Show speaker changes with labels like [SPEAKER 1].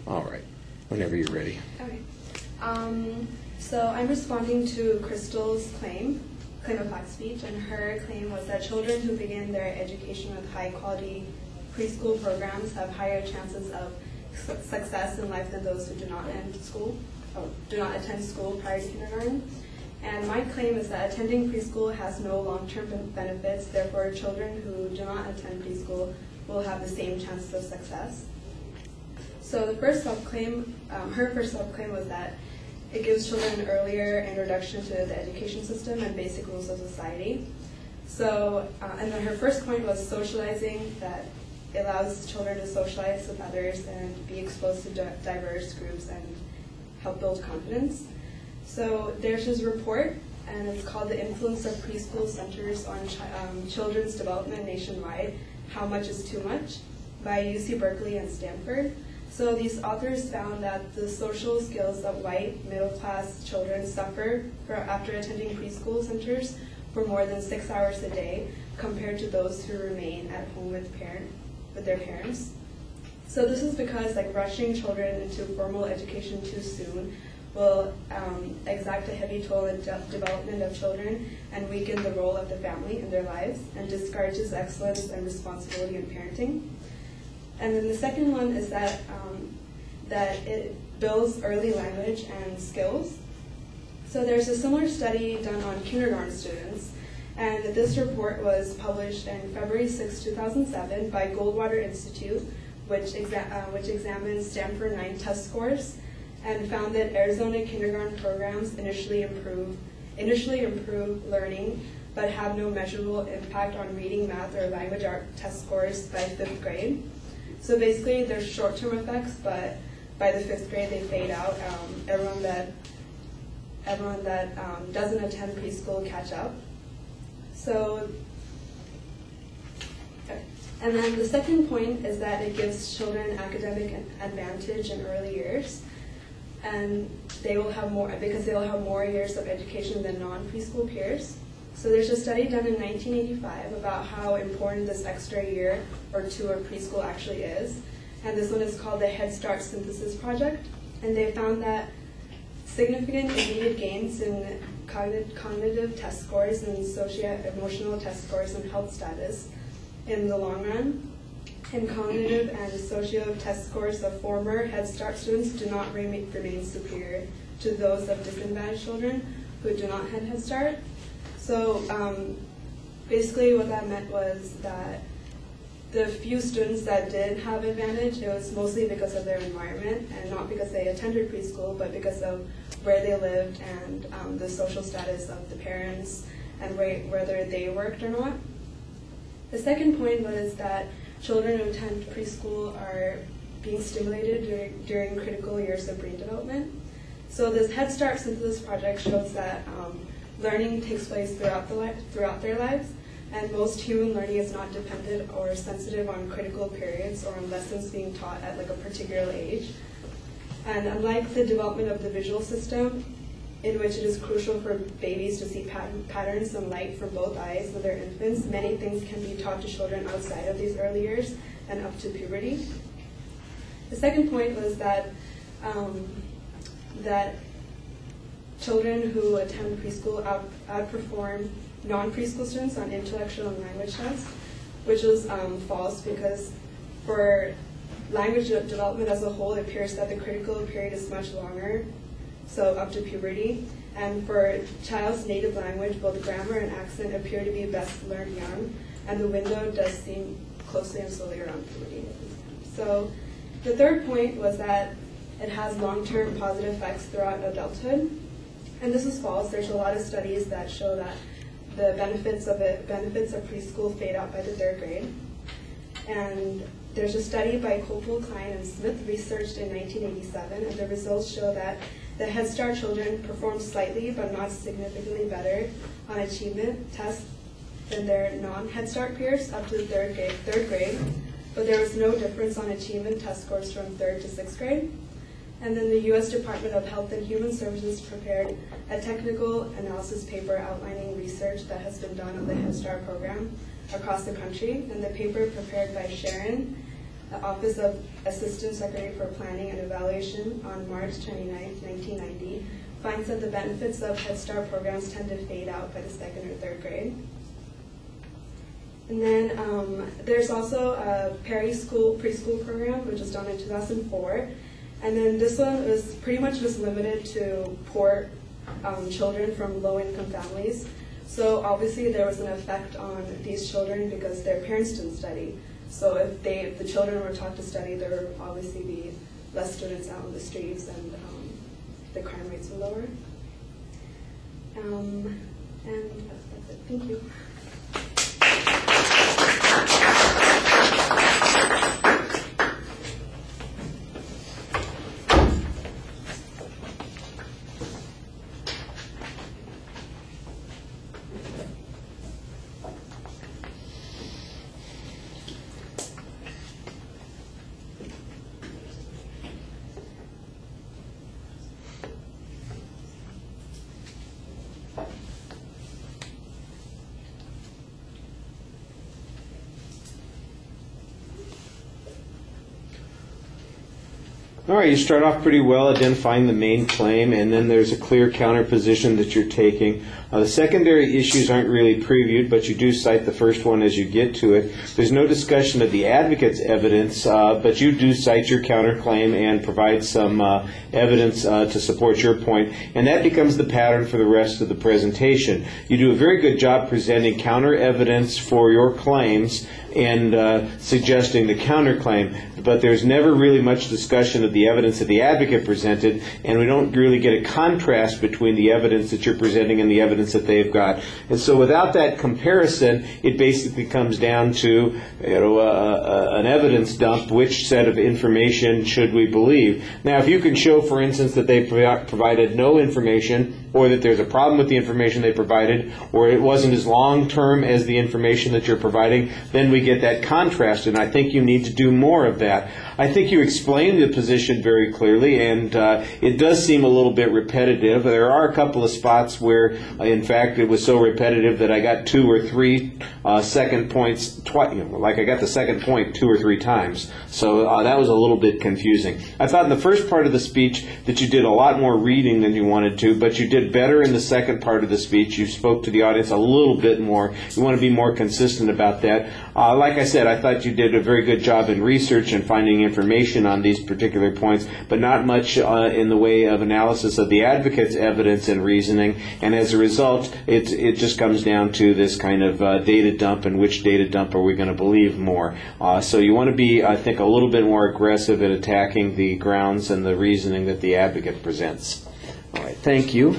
[SPEAKER 1] All right, whenever you're ready.
[SPEAKER 2] Okay. So I'm responding to Crystal's claim of fact speech, and her claim was that children who begin their education with high-quality preschool programs have higher chances of success in life than those who do not attend school prior to kindergarten. And my claim is that attending preschool has no long-term benefits, therefore children who do not attend preschool will have the same chances of success. So the first self-claim, her first self-claim was that it gives children an earlier introduction to the education system and basic rules of society. So, and then her first point was socializing, that it allows children to socialize with others and be exposed to diverse groups and help build confidence. So there's this report, and it's called The Influence of Preschool Centers on Children's Development Nationwide, How Much is Too Much, by UC Berkeley and Stanford. So these authors found that the social skills that white, middle-class children suffer after attending preschool centers for more than 6 hours a day compared to those who remain at home with their parents. So this is because rushing children into formal education too soon will exact a heavy toll on the development of children and weaken the role of the family in their lives and discourages excellence and responsibility in parenting. And then the second one is that it builds early language and skills. So there's a similar study done on kindergarten students, and this report was published in February 6, 2007 by Goldwater Institute, which examines Stanford 9 test scores and found that Arizona kindergarten programs initially improve learning, but have no measurable impact on reading, math, or language art test scores by 5th grade. So basically, there's short-term effects, but by the 5th grade, they fade out. Everyone that doesn't attend preschool catch up. So, and then the second point is that it gives children academic advantage in early years, and they will have more years of education than non-preschool peers. So there's a study done in 1985 about how important this extra year or two of preschool actually is. And this one is called the Head Start Synthesis Project. And they found that significant immediate gains in cognitive test scores and socio-emotional test scores and health status in the long run. And cognitive and socio test scores of former Head Start students do not remain superior to those of disadvantaged children who do not have Head Start. So basically what that meant was that the few students that did have advantage, it was mostly because of their environment and not because they attended preschool, but because of where they lived and the social status of the parents and whether they worked or not. The second point was that children who attend preschool are being stimulated during critical years of brain development. So this Head Start Synthesis Project shows that learning takes place throughout their lives, and most human learning is not dependent or sensitive on critical periods or on lessons being taught at a particular age. And unlike the development of the visual system, in which it is crucial for babies to see patterns and light from both eyes when they're infants, many things can be taught to children outside of these early years and up to puberty. The second point was that children who attend preschool outperform non-preschool students on intellectual and language tests, which was false because for language development as a whole, it appears that the critical period is much longer, so up to puberty. And for a child's native language, both grammar and accent appear to be best learned young, and the window does seem closely and slowly around puberty. So the third point was that it has long-term positive effects throughout adulthood. And this is false. There's a lot of studies that show that the benefits of preschool fade out by the 3rd grade. And there's a study by Copel, Klein, and Smith researched in 1987, and the results show that the Head Start children performed slightly but not significantly better on achievement tests than their non-Head Start peers up to the 3rd grade, but there was no difference on achievement test scores from 3rd to 6th grade. And then the U.S. Department of Health and Human Services prepared a technical analysis paper outlining research that has been done on the Head Start program across the country. And the paper prepared by Sharon the Office of Assistant Secretary for Planning and Evaluation on March 29, 1990, finds that the benefits of Head Start programs tend to fade out by the 2nd or 3rd grade. And then there's also a preschool program, which was done in 2004. And then this one was pretty much just limited to poor children from low-income families. So obviously there was an effect on these children because their parents didn't study. So if the children were taught to study, there would obviously be less students out on the streets, and the crime rates were lower. And that's it. Thank you.
[SPEAKER 1] All right, you start off pretty well identifying the main claim, and then there's a clear counterposition that you're taking. The secondary issues aren't really previewed, but you do cite the first one as you get to it. There's no discussion of the advocate's evidence, but you do cite your counterclaim and provide some evidence to support your point, and that becomes the pattern for the rest of the presentation. You do a very good job presenting counter evidence for your claims and suggesting the counterclaim, but there's never really much discussion of the evidence that the advocate presented, and we don't really get a contrast between the evidence that you're presenting and the evidence that they've got. And so without that comparison, it basically comes down to an evidence dump. Which set of information should we believe? Now, if you can show, for instance, that they provided no information, or that there's a problem with the information they provided, or it wasn't as long-term as the information that you're providing, then we get that contrast, and I think you need to do more of that. I think you explained the position very clearly, and it does seem a little bit repetitive. There are a couple of spots where, in fact, it was so repetitive that I got 2 or 3 second points, like I got the second point 2 or 3 times. So that was a little bit confusing. I thought in the first part of the speech that you did a lot more reading than you wanted to, but you did better in the second part of the speech. You spoke to the audience a little bit more. You want to be more consistent about that. Like I said, I thought you did a very good job in research and finding information on these particular points, but not much in the way of analysis of the advocate's evidence and reasoning, and as a result, it just comes down to this kind of data dump, and which data dump are we going to believe more. So you want to be, I think, a little bit more aggressive in attacking the grounds and the reasoning that the advocate presents. All right, thank you.